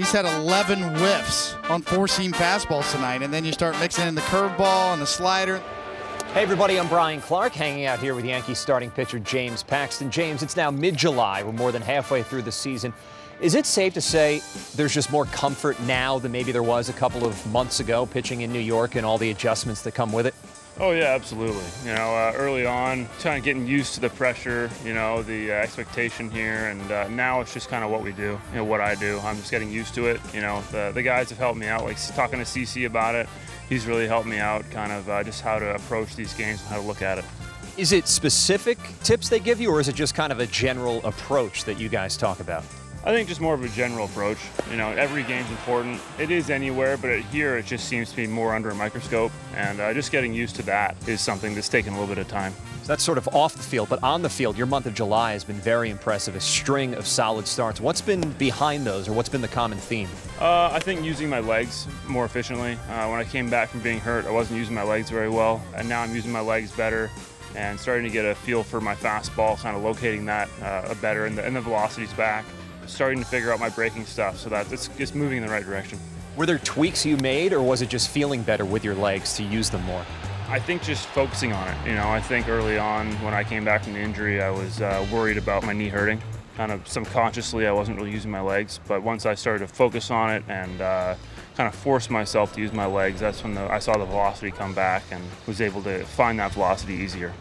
He's had 11 whiffs on four-seam fastballs tonight, and then you start mixing in the curveball and the slider. Hey everybody, I'm Brian Clark, hanging out here with Yankee starting pitcher James Paxton. James, it's now mid-July. We're more than halfway through the season. Is it safe to say there's just more comfort now than maybe there was a couple of months ago pitching in New York and all the adjustments that come with it? Oh yeah, absolutely. You know, early on, kind of getting used to the pressure, you know, the expectation here, and now it's just kind of what we do, you know, what I do. I'm just getting used to it. You know, the guys have helped me out, like talking to CC about it. He's really helped me out, kind of just how to approach these games and how to look at it. Is it specific tips they give you, or is it just kind of a general approach that you guys talk about? I think just more of a general approach. You know, every game's important. It is anywhere, but here it just seems to be more under a microscope, and just getting used to that is something that's taken a little bit of time. So that's sort of off the field, but on the field, your month of July has been very impressive, a string of solid starts. What's been behind those, or what's been the common theme? I think using my legs more efficiently. When I came back from being hurt, I wasn't using my legs very well, and now I'm using my legs better and starting to get a feel for my fastball, kind of locating that better, and the velocity's back. Starting to figure out my breaking stuff so that it's moving in the right direction. Were there tweaks you made, or was it just feeling better with your legs to use them more? I think just focusing on it. You know, I think early on when I came back from the injury, I was worried about my knee hurting. Kind of subconsciously, I wasn't really using my legs, but once I started to focus on it and kind of force myself to use my legs, that's when I saw the velocity come back and was able to find that velocity easier.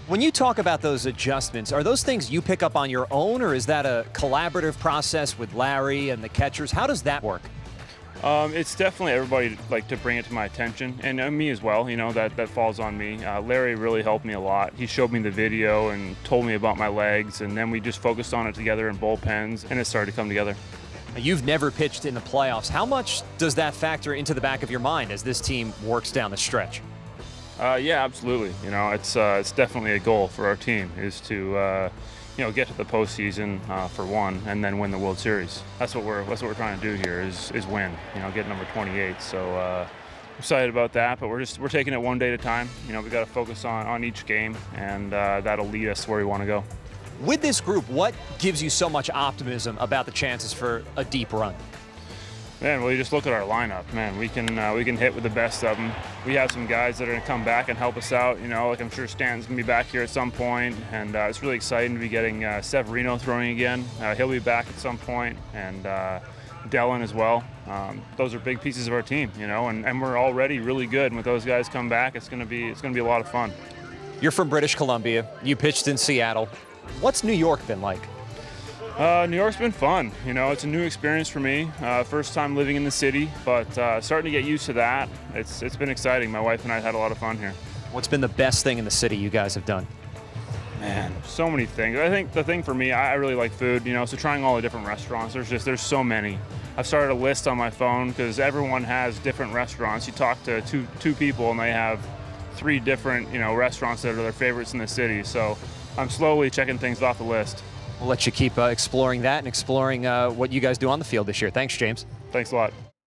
When you talk about those adjustments, are those things you pick up on your own, or is that a collaborative process with Larry and the catchers? How does that work? It's definitely everybody like to bring it to my attention, and me as well. You know, that falls on me. Larry really helped me a lot. He showed me the video and told me about my legs, and then we just focused on it together in bullpens, and it started to come together. You've never pitched in the playoffs. How much does that factor into the back of your mind as this team works down the stretch? Yeah, absolutely. You know, it's definitely a goal for our team is to you know, get to the postseason for one, and then win the World Series. That's what we're trying to do here is win. You know, get number 28. So excited about that, but we're taking it one day at a time. You know, we got to focus on each game, and that'll lead us where we want to go. With this group, what gives you so much optimism about the chances for a deep run? Man, well, you just look at our lineup. Man, we can hit with the best of them. We have some guys that are going to come back and help us out. You know, like I'm sure Stanton's going to be back here at some point, and it's really exciting to be getting Severino throwing again. He'll be back at some point, and Dellin as well. Those are big pieces of our team, you know, and we're already really good. And with those guys come back, it's going to be a lot of fun. You're from British Columbia. You pitched in Seattle. What's New York been like? New York's been fun. You know, it's a new experience for me. First time living in the city, but starting to get used to that. It's been exciting. My wife and I had a lot of fun here. What's been the best thing in the city you guys have done? Man, so many things. I think the thing for me, I really like food, you know, so trying all the different restaurants, there's so many. I've started a list on my phone because everyone has different restaurants. You talk to two people and they have 3 different, you know, restaurants that are their favorites in the city. So I'm slowly checking things off the list. We'll let you keep exploring that and exploring what you guys do on the field this year. Thanks, James. Thanks a lot.